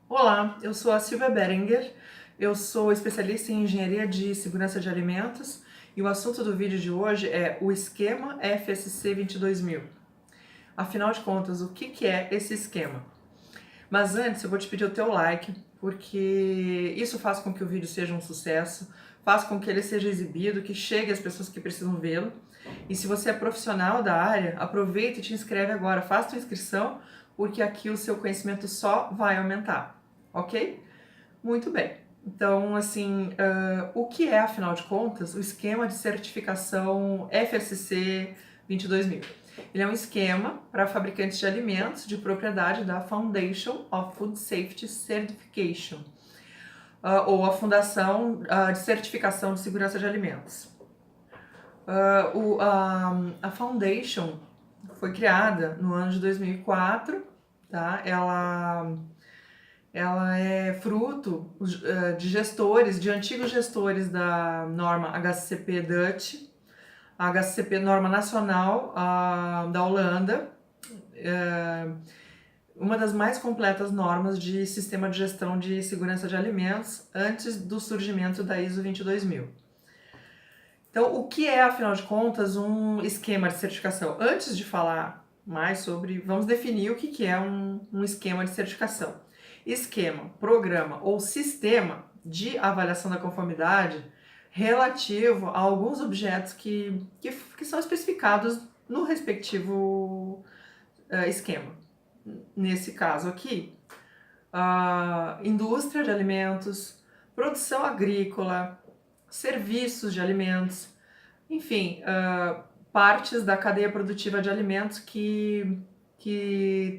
Olá, eu sou a Silvia Berenger, eu sou especialista em engenharia de segurança de alimentos e o assunto do vídeo de hoje é o esquema FSC 22000. Afinal de contas, o que é esse esquema? Mas antes eu vou te pedir o teu like, porque isso faz com que o vídeo seja um sucesso, faz com que ele seja exibido, que chegue às pessoas que precisam vê-lo. E se você é profissional da área, aproveita e te inscreve agora, faça tua inscrição, porque aqui o seu conhecimento só vai aumentar, ok? Muito bem. Então, assim, o que é, afinal de contas, o esquema de certificação FSC 22000? Ele é um esquema para fabricantes de alimentos de propriedade da Foundation of Food Safety Certification, ou a Fundação de Certificação de Segurança de Alimentos. A Foundation foi criada no ano de 2004, tá? Ela é fruto de gestores, de antigos gestores da norma HACCP Dutch, a HACCP norma nacional da Holanda, uma das mais completas normas de sistema de gestão de segurança de alimentos antes do surgimento da ISO 22000. Então, o que é, afinal de contas, um esquema de certificação? Antes de falar mais sobre, vamos definir o que é um esquema de certificação. Esquema, programa ou sistema de avaliação da conformidade relativo a alguns objetos que são especificados no respectivo esquema. Nesse caso aqui, indústria de alimentos, produção agrícola, serviços de alimentos, enfim, partes da cadeia produtiva de alimentos que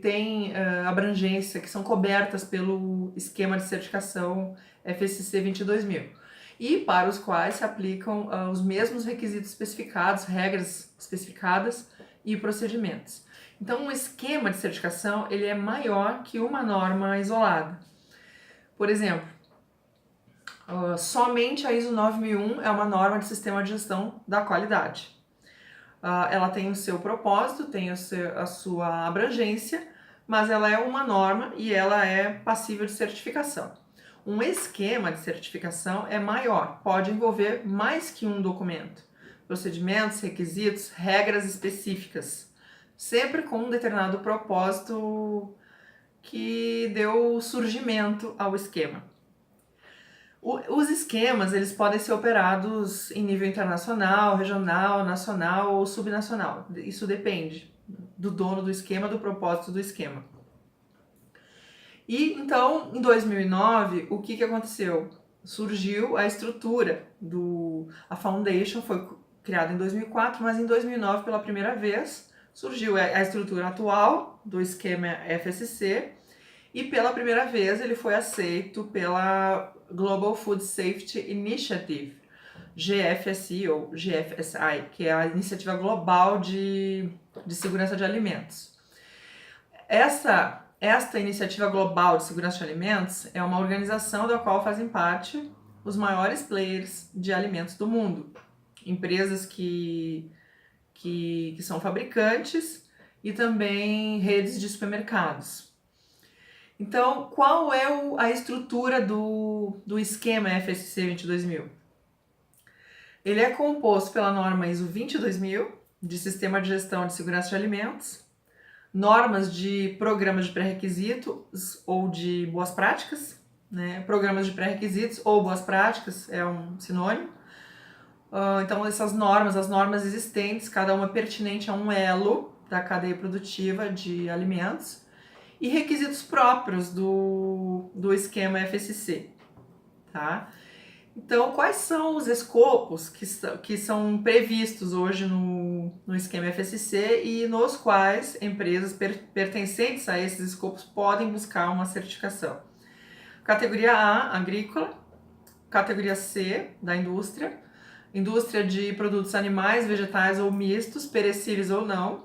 têm abrangência, que são cobertas pelo esquema de certificação FSC 22000 e para os quais se aplicam os mesmos requisitos especificados, regras especificadas e procedimentos. Então, um esquema de certificação ele é maior que uma norma isolada. Por exemplo, somente a ISO 9001 é uma norma de sistema de gestão da qualidade. Ela tem o seu propósito, tem a sua abrangência, mas ela é uma norma e ela é passível de certificação. Um esquema de certificação é maior, pode envolver mais que um documento, procedimentos, requisitos, regras específicas, sempre com um determinado propósito que deu surgimento ao esquema. Os esquemas eles podem ser operados em nível internacional, regional, nacional ou subnacional. Isso depende do dono do esquema, do propósito do esquema. E então, em 2009, o que aconteceu? Surgiu a estrutura a Foundation foi criada em 2004, mas em 2009, pela primeira vez, surgiu a estrutura atual do esquema FSC e pela primeira vez ele foi aceito pela Global Food Safety Initiative, GFSI ou GFSI, que é a Iniciativa Global de Segurança de Alimentos. Esta Iniciativa Global de Segurança de Alimentos é uma organização da qual fazem parte os maiores players de alimentos do mundo, empresas que são fabricantes e também redes de supermercados. Então, qual é a estrutura do esquema FSC 22000? Ele é composto pela norma ISO 22000, de Sistema de Gestão de Segurança de Alimentos, normas de programas de pré-requisitos ou de boas práticas, né? Programas de pré-requisitos ou boas práticas é um sinônimo. Então, as normas existentes, cada uma pertinente a um elo da cadeia produtiva de alimentos, e requisitos próprios do esquema FSC, tá? Então, quais são os escopos que são previstos hoje no esquema FSC e nos quais empresas pertencentes a esses escopos podem buscar uma certificação? Categoria A, agrícola. Categoria C, da indústria. Indústria de produtos animais, vegetais ou mistos, perecíveis ou não.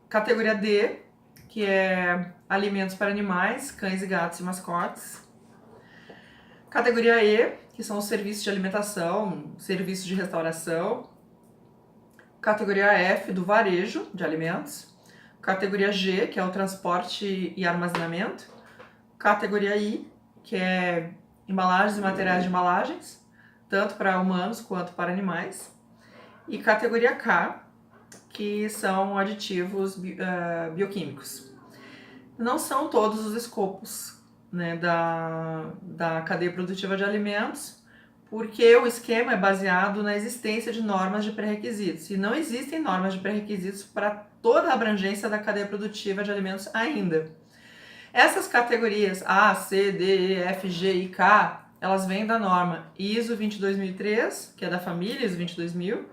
Categoria D, que é alimentos para animais, cães e gatos e mascotes. Categoria E, que são os serviços de alimentação, serviços de restauração. Categoria F, do varejo de alimentos. categoria G, que é o transporte e armazenamento, categoria I, que é embalagens e materiais de embalagens, tanto para humanos quanto para animais, e categoria K, que são aditivos bioquímicos. Não são todos os escopos, né, da cadeia produtiva de alimentos, porque o esquema é baseado na existência de normas de pré-requisitos, e não existem normas de pré-requisitos para toda a abrangência da cadeia produtiva de alimentos ainda. Essas categorias A, C, D, E, F, G e K, elas vêm da norma ISO 22003, que é da família ISO 22000,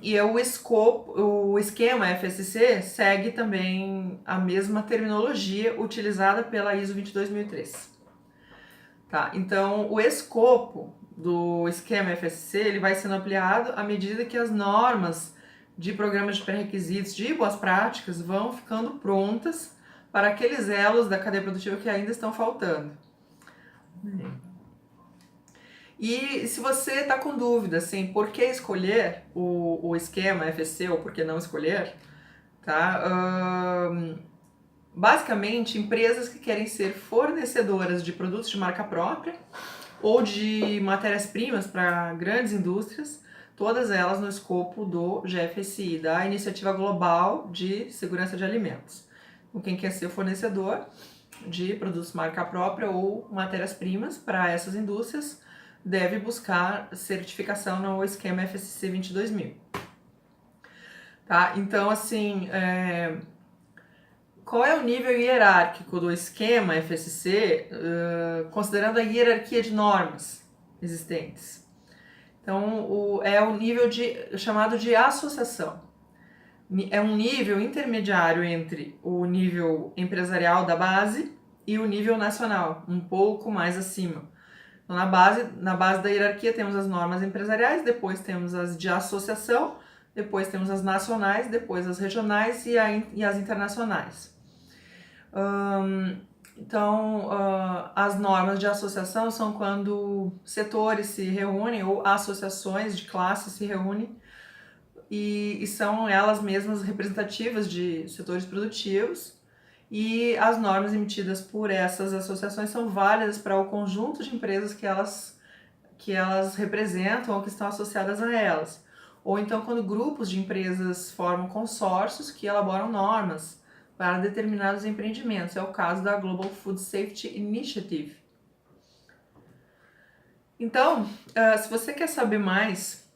e o esquema FSC segue também a mesma terminologia utilizada pela ISO 22003. Tá, então o escopo do esquema FSC ele vai sendo ampliado à medida que as normas de programas de pré-requisitos de boas práticas vão ficando prontas para aqueles elos da cadeia produtiva que ainda estão faltando. E se você está com dúvida assim, por que escolher o esquema FSC ou por que não escolher, tá? Basicamente, empresas que querem ser fornecedoras de produtos de marca própria ou de matérias-primas para grandes indústrias, todas elas no escopo do GFSI, da Iniciativa Global de Segurança de Alimentos. Então, quem quer ser fornecedor de produtos de marca própria ou matérias-primas para essas indústrias deve buscar certificação no esquema FSC 22000. Tá? Então, assim, qual é o nível hierárquico do esquema FSC, considerando a hierarquia de normas existentes? Então, é o nível chamado de associação. É um nível intermediário entre o nível empresarial da base e o nível nacional, um pouco mais acima. Então, na base da hierarquia temos as normas empresariais, depois temos as de associação, depois temos as nacionais, depois as regionais e as internacionais. Então, as normas de associação são quando setores se reúnem ou associações de classes se reúnem e são elas mesmas representativas de setores produtivos. E as normas emitidas por essas associações são válidas para o conjunto de empresas que elas representam ou que estão associadas a elas. Ou então quando grupos de empresas formam consórcios que elaboram normas para determinados empreendimentos. É o caso da Global Food Safety Initiative. Então, se você quer saber mais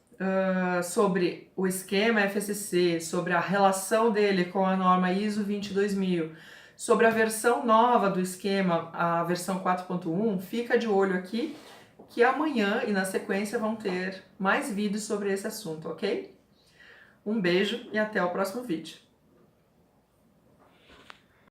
sobre o esquema FSC, sobre a relação dele com a norma ISO 22000, sobre a versão nova do esquema, a versão 4.1, fica de olho aqui, que amanhã e na sequência vão ter mais vídeos sobre esse assunto, ok? Um beijo e até o próximo vídeo.